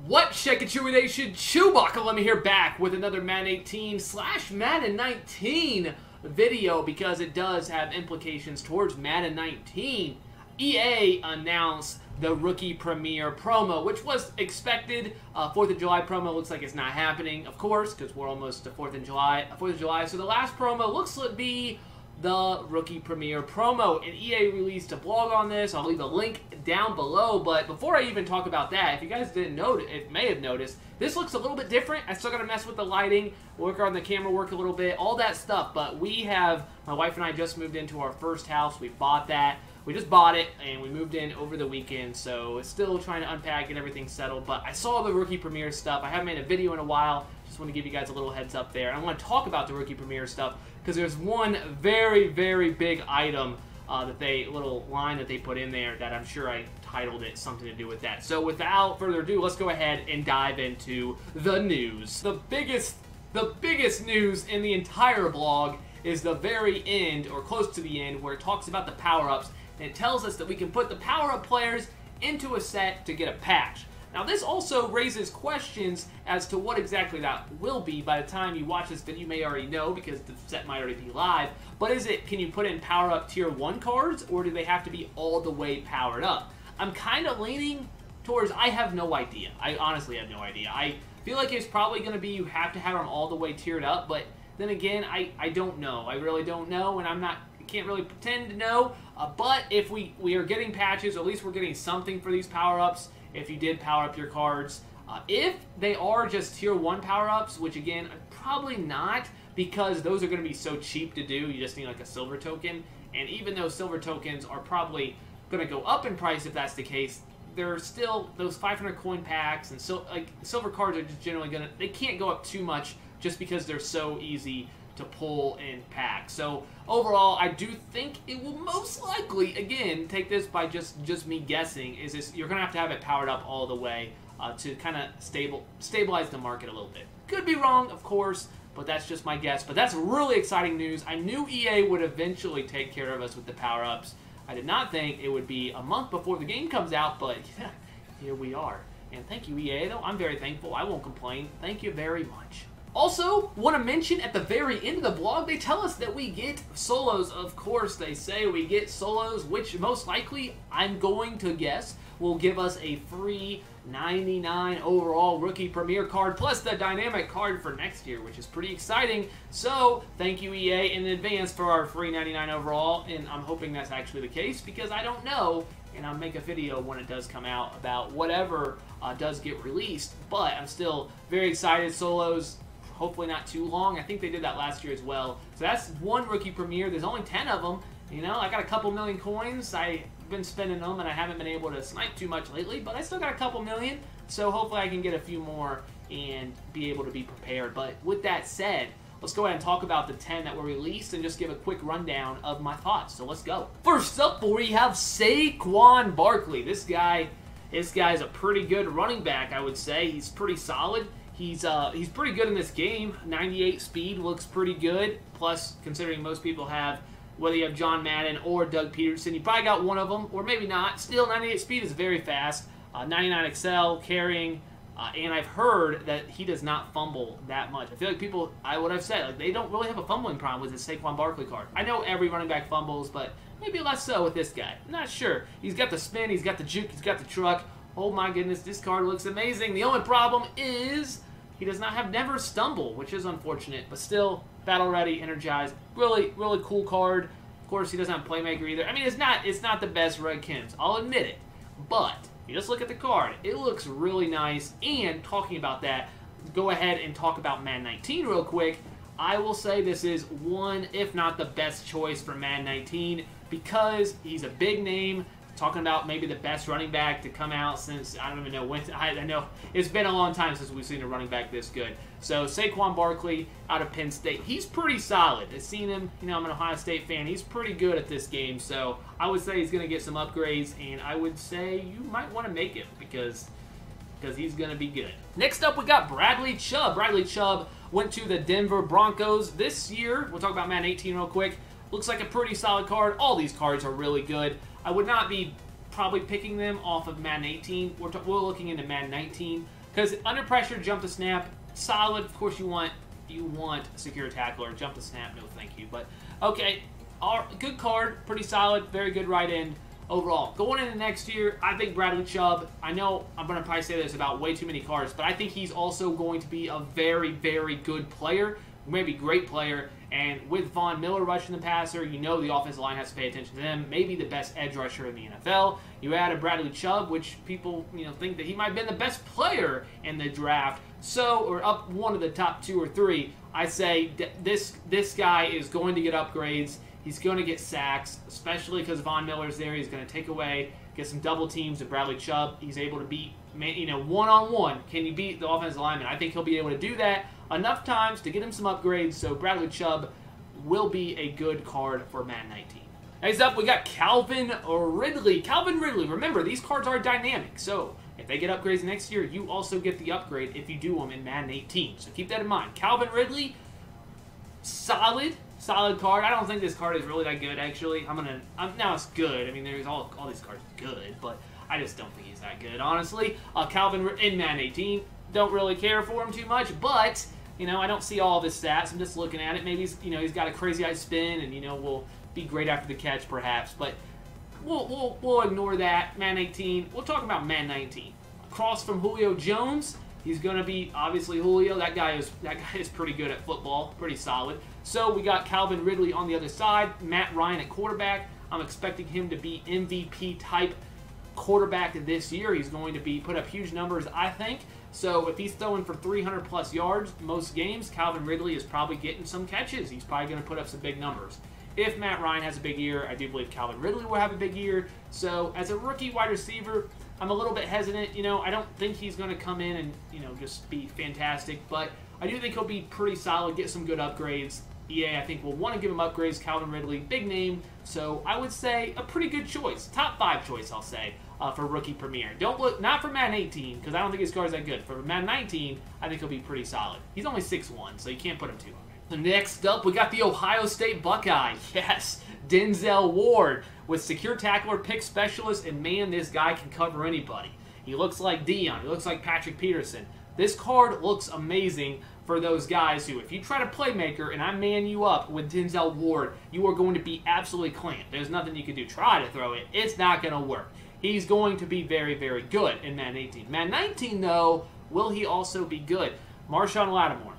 What shaking Chewy Nation? ChewbaccaLemma here, back with another Madden 18 / Madden 19 video, because it does have implications towards Madden 19. EA announced the Rookie Premiere promo, which was expected. 4th of July promo looks like it's not happening, of course, because we're almost to 4th of July. So the last promo looks to be the Rookie Premiere promo, and EA released a blog on this. I'll leave a link down below, but before I even talk about that, if you guys didn't notice, it may have noticed, this looks a little bit different. I still got to mess with the lighting, work on the camera work a little bit, all that stuff, but we have, my wife and I just moved into our first house. We bought that. We just bought it, and we moved in over the weekend, so it's still trying to unpack and everything settled, but I saw the Rookie Premiere stuff. I haven't made a video in a while. Just want to give you guys a little heads up there. I want to talk about the Rookie Premiere stuff, because there's one very, very big item, little line that they put in there that I'm sure I titled it something to do with that. So without further ado, let's go ahead and dive into the news. The biggest news in the entire blog is the very end, or close to the end, where it talks about the power-ups, and it tells us that we can put the power-up players into a set to get a patch. Now, this also raises questions as to what exactly that will be. By the time you watch this video, you may already know, because the set might already be live. But can you put in power-up Tier 1 cards, or do they have to be all the way powered up? I'm kind of leaning towards, I have no idea. I honestly have no idea. I feel like it's probably going to be you have to have them all the way tiered up, but then again, I don't know. I really don't know, and I can't really pretend to know. But if we are getting patches, or at least we're getting something for these power-ups, if you did power up your cards. If they are just Tier 1 power-ups, which again, probably not, because those are going to be so cheap to do. You just need like a silver token, and even though silver tokens are probably going to go up in price if that's the case, there's still those 500 coin packs, and so like silver cards are just generally they can't go up too much just because they're so easy to pull and pack. So overall, I do think it will most likely, again, take this by just me guessing, you're going to have it powered up all the way to kind of stabilize the market a little bit. Could be wrong, of course, but that's just my guess. But that's really exciting news. I knew EA would eventually take care of us with the power-ups. I did not think it would be a month before the game comes out, but yeah, here we are. And thank you, EA, though. I'm very thankful. I won't complain. Thank you very much. Also, want to mention at the very end of the blog, they tell us that we get solos. Of course, they say we get solos, which most likely, I'm going to guess, will give us a free 99 overall Rookie Premiere card, plus the dynamic card for next year, which is pretty exciting. So, thank you, EA, in advance for our free 99 overall, and I'm hoping that's actually the case, because I don't know, and I'll make a video when it does come out about whatever does get released, but I'm still very excited. Solos, hopefully not too long. I think they did that last year as well. So that's one Rookie Premiere. There's only 10 of them. You know, I got a couple million coins. I've been spending them, and I haven't been able to snipe too much lately, but I still got a couple million. So hopefully I can get a few more and be able to be prepared. But with that said, let's go ahead and talk about the 10 that were released and just give a quick rundown of my thoughts. So let's go. First up, we have Quan Barclay. This guy's a pretty good running back, I would say. He's pretty solid. He's pretty good in this game. 98 speed looks pretty good. Plus, considering most people have, whether you have John Madden or Doug Peterson, you probably got one of them, or maybe not. Still, 98 speed is very fast. 99 excel, carrying, and I've heard that he does not fumble that much. I feel like people, what I've said, like they don't really have a fumbling problem with this Quan Barclay card. I know every running back fumbles, but maybe less so with this guy. I'm not sure. He's got the spin, he's got the juke, he's got the truck. Oh my goodness, this card looks amazing. The only problem is he does not have never stumble, which is unfortunate, but still battle ready, energized. Really, really cool card. Of course, he doesn't have playmaker either. I mean, it's not the best Red Kims. I'll admit it. But if you just look at the card, it looks really nice. And talking about that, go ahead and talk about Madden 19 real quick. I will say this is one, if not the best choice for Madden 19, because he's a big name. Talking about maybe the best running back to come out since, I don't even know when. I know it's been a long time since we've seen a running back this good. So, Quan Barclay out of Penn State. He's pretty solid. I've seen him, you know, I'm an Ohio State fan. He's pretty good at this game. So, I would say he's going to get some upgrades, and I would say you might want to make it because he's going to be good. Next up, we got Bradley Chubb. Bradley Chubb went to the Denver Broncos this year. We'll talk about Madden 18 real quick. Looks like a pretty solid card. All these cards are really good. I would not be probably picking them off of Madden 18. We're looking into Madden 19 Because under pressure, jump the snap, solid. Of course, you want secure tackler, jump the snap, no thank you. But okay, good card, pretty solid, very good right end overall. Going into next year, I think Bradley Chubb, I know I'm going to probably say this about way too many cards, but I think he's also going to be a very, very good player, maybe great player. And with Von Miller rushing the passer, you know the offensive line has to pay attention to them. Maybe the best edge rusher in the NFL. You add a Bradley Chubb, which people think that he might have been the best player in the draft. So, or up one of the top 2 or 3. I say this guy is going to get upgrades. He's going to get sacks, especially because Von Miller's there. He's going to take away, get some double teams with Bradley Chubb. He's able to beat, one-on-one. Can you beat the offensive lineman? I think he'll be able to do that enough times to get him some upgrades, so Bradley Chubb will be a good card for Madden 19. Next up, we got Calvin Ridley. Calvin Ridley, remember, these cards are dynamic, so if they get upgrades next year, you also get the upgrade if you do them in Madden 18. So keep that in mind. Calvin Ridley, solid card. I don't think this card is really that good, actually. Now it's good. I mean, there's all these cards good, but I just don't think he's that good, honestly. Calvin in Madden 18, don't really care for him too much, but I don't see all of his stats. I'm just looking at it. Maybe he's got a crazy high spin, and will be great after the catch, perhaps. But we'll ignore that. Madden 18. We'll talk about Madden 19. Across from Julio Jones, he's gonna be obviously Julio. That guy is pretty good at football, pretty solid. So we got Calvin Ridley on the other side. Matt Ryan at quarterback. I'm expecting him to be MVP type quarterback this year. He's going to put up huge numbers, I think. So if he's throwing for 300 plus yards most games, Calvin Ridley is probably getting some catches. He's probably going to put up some big numbers. If Matt Ryan has a big year, I do believe Calvin Ridley will have a big year. So as a rookie wide receiver, I'm a little bit hesitant. I don't think he's going to come in and just be fantastic, but I do think he'll be pretty solid, get some good upgrades. EA, I think, will want to give him upgrades. Calvin Ridley, big name, so I would say a pretty good choice. Top 5 choice, I'll say, for Rookie Premier. Don't look, not for Madden 18, because I don't think his card's that good. For Madden 19, I think he'll be pretty solid. He's only 6'1", so you can't put him too high. So next up, we got the Ohio State Buckeye. Yes, Denzel Ward with secure tackler, pick specialist, and man, this guy can cover anybody. He looks like Deion. He looks like Patrick Peterson. This card looks amazing for those guys who, if you try to playmaker and I man you up with Denzel Ward, you are going to be absolutely clamped. There's nothing you can do. Try to throw it. It's not going to work. He's going to be very, very good in Madden 18. Madden 19, though, will he also be good? Marshawn Lattimore.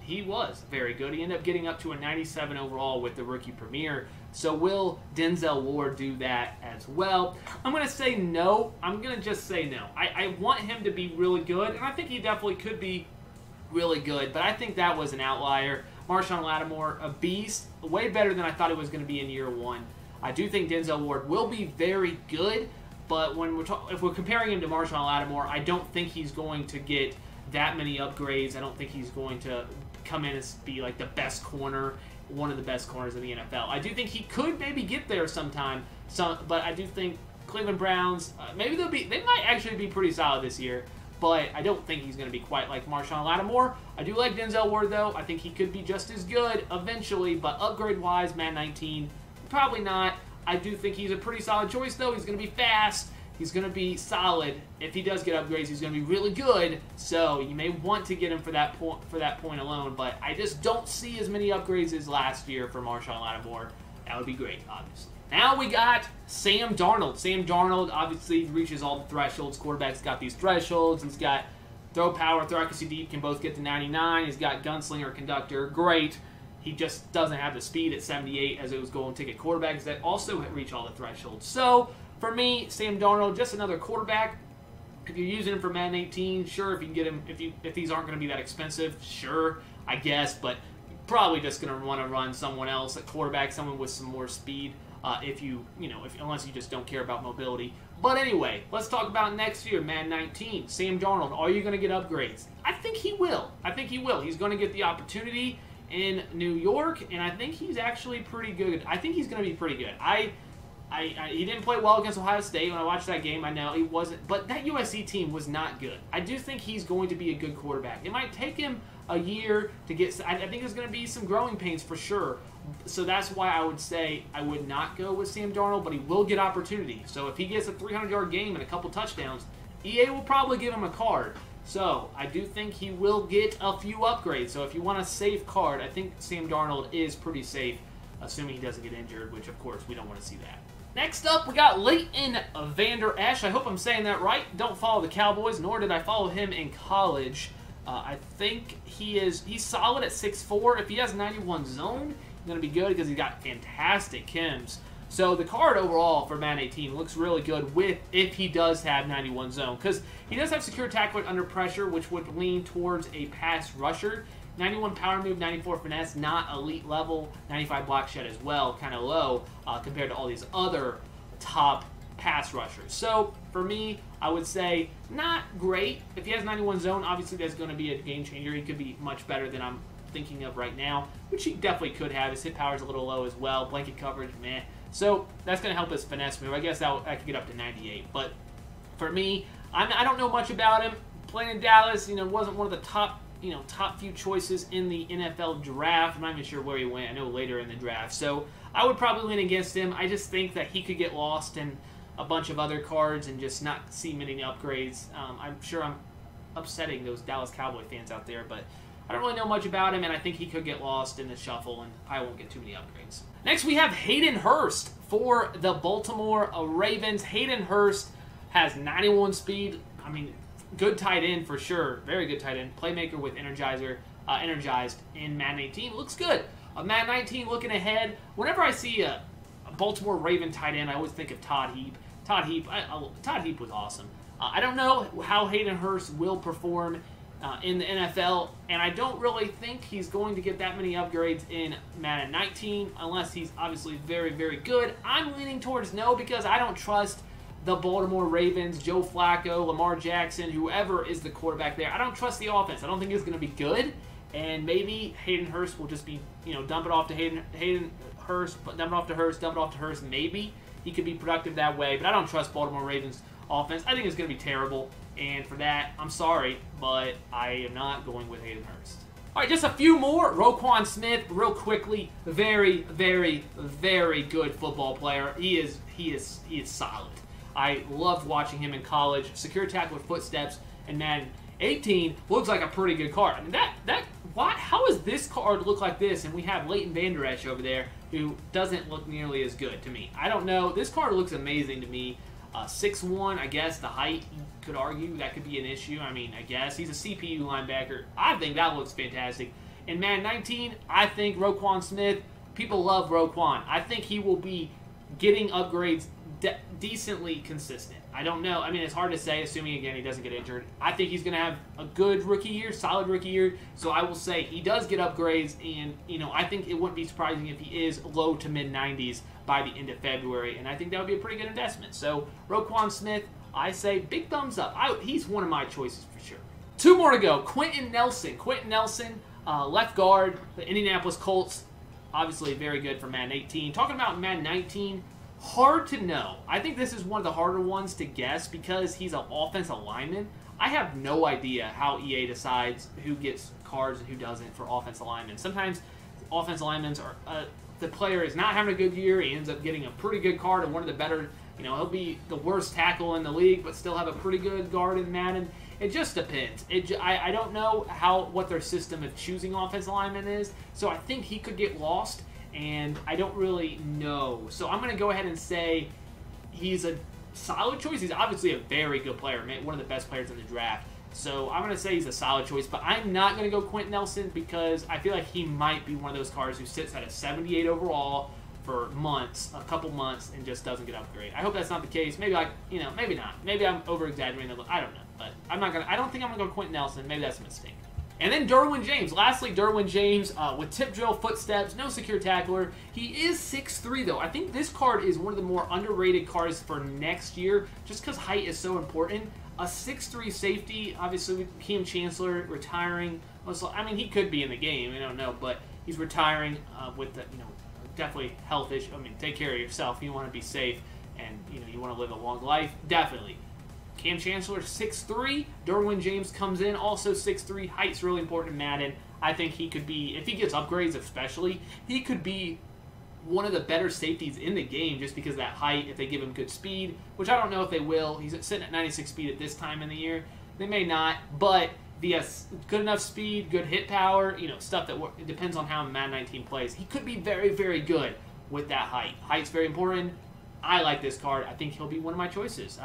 He was very good. He ended up getting up to a 97 overall with the Rookie Premier. So will Denzel Ward do that as well? I'm going to say no. I'm going to just say no. I want him to be really good, and I think he definitely could be really good, but I think that was an outlier. Marshawn Lattimore, a beast, way better than I thought it was going to be in year 1. I do think Denzel Ward will be very good, but when if we're comparing him to Marshawn Lattimore, I don't think he's going to get that many upgrades. I don't think he's going to come in and be like the best corner, one of the best corners in the NFL. I do think he could maybe get there sometime, but I do think Cleveland Browns, they might actually be pretty solid this year, but I don't think he's going to be quite like Marshawn Lattimore. I do like Denzel Ward, though. I think he could be just as good eventually, but upgrade-wise, Madden 19, probably not. I do think he's a pretty solid choice, though. He's going to be fast. He's going to be solid. If he does get upgrades, he's going to be really good. So you may want to get him for that point alone, but I just don't see as many upgrades as last year for Marshawn Lattimore. That would be great, obviously. Now we got Sam Darnold. Sam Darnold obviously reaches all the thresholds. Quarterback's got these thresholds. He's got throw power, throw accuracy deep, can both get to 99. He's got gunslinger, conductor, great. He just doesn't have the speed at 78 as it was going to get quarterbacks that also reach all the thresholds. So for me, Sam Darnold, just another quarterback. If you're using him for Madden 18, sure. If you can get him, if these aren't going to be that expensive, sure, I guess. But probably just going to want to run someone else at quarterback, someone with some more speed. Unless you just don't care about mobility. But anyway, let's talk about next year, Madden 19. Sam Darnold, are you going to get upgrades? I think he will. He's going to get the opportunity in New York, and I think he's actually pretty good. I think he's going to be pretty good. He didn't play well against Ohio State. When I watched that game, I know he wasn't. But that USC team was not good. I do think he's going to be a good quarterback. It might take him a year to get. I think there's going to be some growing pains for sure. So that's why I would say I would not go with Sam Darnold, but he will get opportunity. So if he gets a 300-yard game and a couple touchdowns, EA will probably give him a card. So I do think he will get a few upgrades. So if you want a safe card, I think Sam Darnold is pretty safe, assuming he doesn't get injured, which of course we don't want to see that. Next up, we got Leighton Vander Esch. I hope I'm saying that right. Don't follow the Cowboys, nor did I follow him in college. I think he's solid at 6'4". If he has 91 zone, he's going to be good because he's got fantastic chems. So the card overall for Madden 18 looks really good if he does have 91 zone, because he does have secure tackle under pressure, which would lean towards a pass rusher. 91 power move, 94 finesse, not elite level. 95 block shed as well, kind of low compared to all these other top pass rushers. So for me, I would say not great. If he has 91 zone, obviously that's going to be a game changer. He could be much better than I'm thinking of right now, which he definitely could have. His hit power is a little low as well. Blanket coverage, meh. So that's going to help his finesse move. I guess I could get up to 98. But for me, I don't know much about him. Playing in Dallas, wasn't one of the top few choices in the NFL draft. I'm not even sure where he went. I know later in the draft. So I would probably lean against him. I just think that he could get lost in a bunch of other cards and just not see many upgrades. I'm sure I'm upsetting those Dallas Cowboy fans out there, but I don't really know much about him, and I think he could get lost in the shuffle, and I won't get too many upgrades. Next, we have Haden Hurst for the Baltimore Ravens. Haden Hurst has 91 speed. I mean, good tight end for sure. Very good tight end. Playmaker with energized in Madden 18. Looks good. Madden 19 looking ahead. Whenever I see a Baltimore Raven tight end, I always think of Todd Heap. Todd Heap was awesome. I don't know how Haden Hurst will perform in the NFL, and I don't really think he's going to get that many upgrades in Madden 19 unless he's obviously very, very good. I'm leaning towards no because I don't trust the Baltimore Ravens, Joe Flacco, Lamar Jackson, whoever is the quarterback there. I don't trust the offense. I don't think it's going to be good, and maybe Haden Hurst will just be, dump it off to Haden Hurst, dump it off to Hurst, dump it off to Hurst. Maybe he could be productive that way, but I don't trust Baltimore Ravens offense. I think it's going to be terrible, and for that, I'm sorry, but I am not going with Haden Hurst. All right, just a few more. Quan Smith, real quickly. Very, very, very good football player. He is solid. I loved watching him in college. Secure tackle with footsteps, and Madden 18 looks like a pretty good card. I mean, how does this card look like this, and we have Leighton Vander Esch over there who doesn't look nearly as good to me? I don't know. This card looks amazing to me. 6'1", I guess the height, you could argue that could be an issue. I mean, I guess he's a CPU linebacker. I think that looks fantastic. In Madden 19, I think Quan Smith, people love Quan. I think he will be getting upgrades decently consistent. I don't know. I mean, it's hard to say, assuming, again, he doesn't get injured. I think he's going to have a good rookie year, solid rookie year. So I will say he does get upgrades, and, I think it wouldn't be surprising if he is low to mid-90s by the end of February, and I think that would be a pretty good investment. So Quan Smith, I say big thumbs up. He's one of my choices for sure. Two more to go. Quentin Nelson. Left guard, the Indianapolis Colts. Obviously very good for Madden 18. Talking about Madden 19, hard to know. I think this is one of the harder ones to guess because he's an offensive lineman. I have no idea how EA decides who gets cards and who doesn't for offensive linemen. Sometimes offensive linemen are... the player is not having a good year. He ends up getting a pretty good card and one of the better, he'll be the worst tackle in the league, but still have a pretty good guard in Madden. It just depends. I don't know what their system of choosing offensive linemen is, so I think he could get lost, and I don't really know. So I'm going to go ahead and say he's a solid choice. He's obviously a very good player, one of the best players in the draft. So I'm going to say he's a solid choice, but I'm not going to go Quentin Nelson because I feel like he might be one of those cards who sits at a 78 overall for months, a couple months, and just doesn't get upgraded. I hope that's not the case. Maybe maybe not. Maybe I'm over-exaggerating. I don't know, but I don't think I'm going to go Quentin Nelson. Maybe that's a mistake. And then Derwin James. Lastly, Derwin James with tip drill, footsteps, no secure tackler. He is 6'3", though. I think this card is one of the more underrated cards for next year just because height is so important. A 6'3" safety, obviously with Cam Chancellor retiring. I mean, he could be in the game. I don't know, but he's retiring with the, definitely health issue. I mean, take care of yourself. You want to be safe, and you want to live a long life. Definitely. Cam Chancellor 6'3". Derwin James comes in also 6'3". Height's really important in Madden. I think he could be, if he gets upgrades especially, he could be one of the better safeties in the game just because of that height if they give him good speed, which I don't know if they will. He's sitting at 96 speed at this time in the year. They may not, but the good enough speed, good hit power, you know, stuff that it depends on how Madden 19 plays. He could be very, very good with that height. Height's very important. I like this card. I think he'll be one of my choices.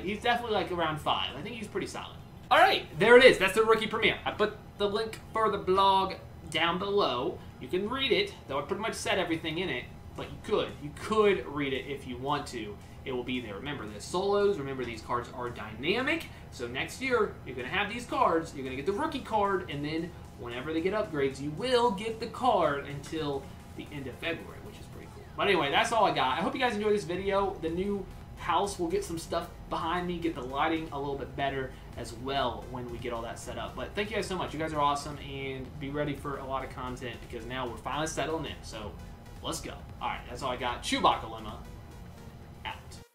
He's definitely like around 5. I think he's pretty solid. All right, there it is. That's the rookie premiere. I put the link for the blog down below. You can read it, though I pretty much said everything in it, but you could read it if you want to. It will be there. Remember, there's solos. Remember, these cards are dynamic. So next year, you're going to have these cards. You're going to get the rookie card, and then whenever they get upgrades, you will get the card until the end of February, which is pretty cool. But anyway, that's all I got. I hope you guys enjoyed this video. The new house will get some stuff behind me, get the lighting a little bit better as well when we get all that set up. But thank you guys so much. You guys are awesome, and be ready for a lot of content because now we're finally settling in. So let's go. All right, that's all I got. ChewbaccaLlama out.